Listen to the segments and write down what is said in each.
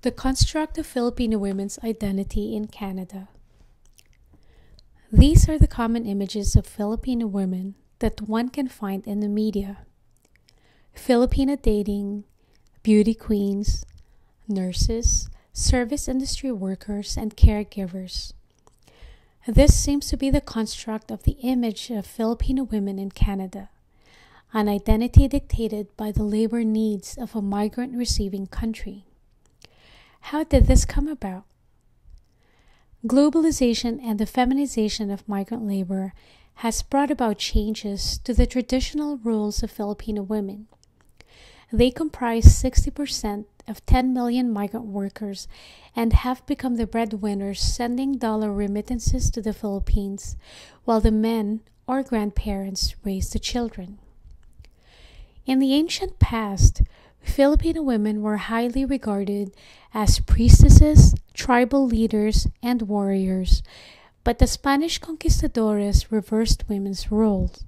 The construct of Filipino women's identity in Canada. These are the common images of Filipino women that one can find in the media. Filipino dating, beauty queens, nurses, service industry workers, and caregivers. This seems to be the construct of the image of Filipino women in Canada, an identity dictated by the labor needs of a migrant-receiving country. How did this come about? Globalization and the feminization of migrant labor has brought about changes to the traditional roles of Filipino women. They comprise 60% of 10 million migrant workers and have become the breadwinners, sending dollar remittances to the Philippines, while the men or grandparents raise the children. In the ancient past, Filipino women were highly regarded as priestesses, tribal leaders, and warriors, but the Spanish conquistadores reversed women's roles.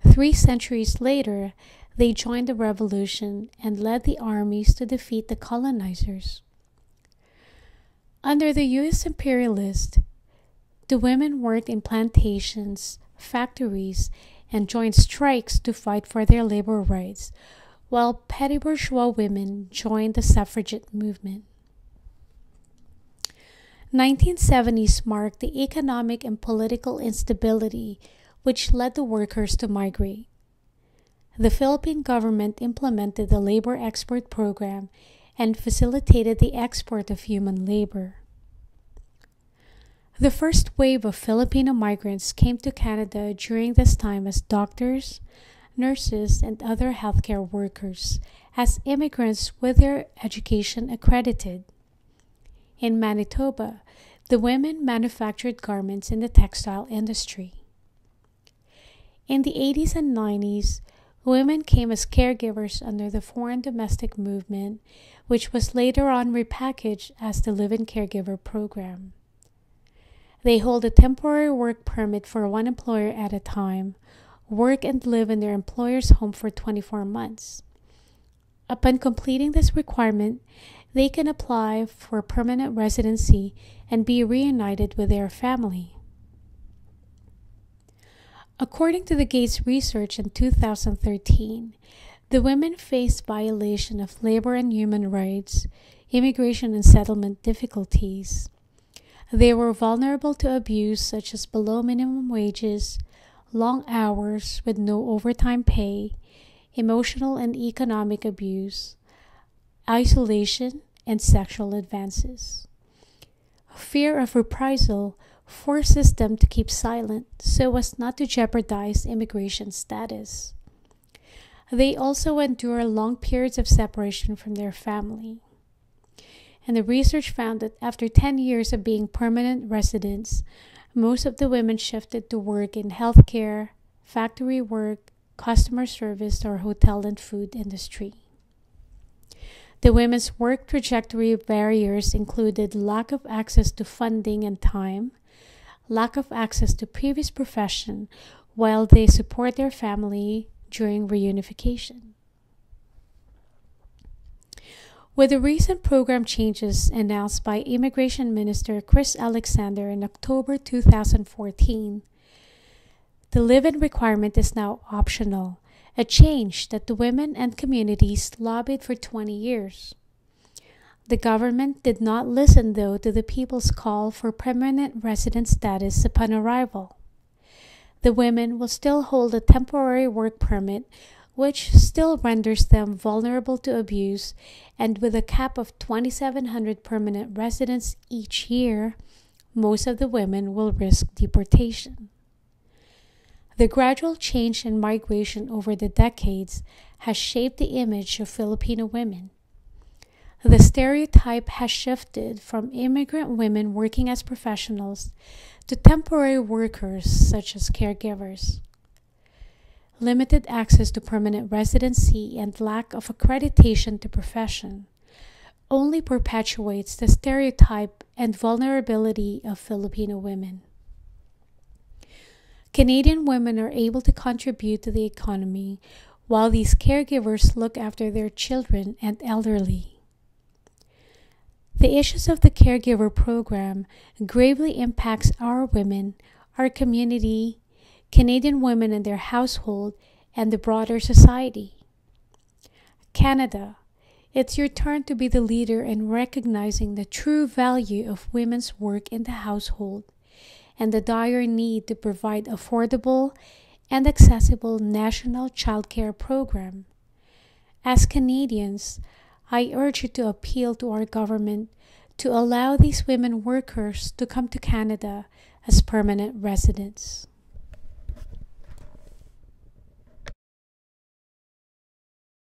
3 centuries later, they joined the revolution and led the armies to defeat the colonizers. Under the U.S. imperialists, the women worked in plantations, factories, and joined strikes to fight for their labor rights, while petty bourgeois women joined the suffragette movement. 1970s marked the economic and political instability which led the workers to migrate. The Philippine government implemented the Labor Export Program and facilitated the export of human labor. The first wave of Filipino migrants came to Canada during this time as doctors, nurses, and other healthcare workers, as immigrants with their education accredited. In Manitoba, the women manufactured garments in the textile industry. In the 80s and 90s, women came as caregivers under the foreign domestic movement, which was later on repackaged as the Live-in Caregiver Program. They hold a temporary work permit for one employer at a time, work and live in their employer's home for 24 months. Upon completing this requirement, they can apply for permanent residency and be reunited with their family. According to the Gates research in 2013, the women faced violation of labor and human rights, immigration and settlement difficulties. They were vulnerable to abuse such as below minimum wages, long hours with no overtime pay, emotional and economic abuse, isolation, and sexual advances. Fear of reprisal forces them to keep silent so as not to jeopardize immigration status. They also endure long periods of separation from their family. And the research found that after 10 years of being permanent residents, most of the women shifted to work in healthcare, factory work, customer service, or hotel and food industry. The women's work trajectory barriers included lack of access to funding and time, lack of access to previous profession, while they support their family during reunification. With the recent program changes announced by Immigration Minister Chris Alexander in October 2014, the live-in requirement is now optional, a change that the women and communities lobbied for 20 years. The government did not listen, though, to the people's call for permanent resident status upon arrival. The women will still hold a temporary work permit, which still renders them vulnerable to abuse, and with a cap of 2,700 permanent residents each year, most of the women will risk deportation. The gradual change in migration over the decades has shaped the image of Filipino women. The stereotype has shifted from immigrant women working as professionals to temporary workers such as caregivers. Limited access to permanent residency and lack of accreditation to profession only perpetuates the stereotype and vulnerability of Filipino women. Canadian women are able to contribute to the economy, while these caregivers look after their children and elderly. The issues of the caregiver program gravely impacts our women, our community, Canadian women and their household, and the broader society. Canada, it's your turn to be the leader in recognizing the true value of women's work in the household and the dire need to provide affordable and accessible national childcare program. As Canadians, I urge you to appeal to our government to allow these women workers to come to Canada as permanent residents.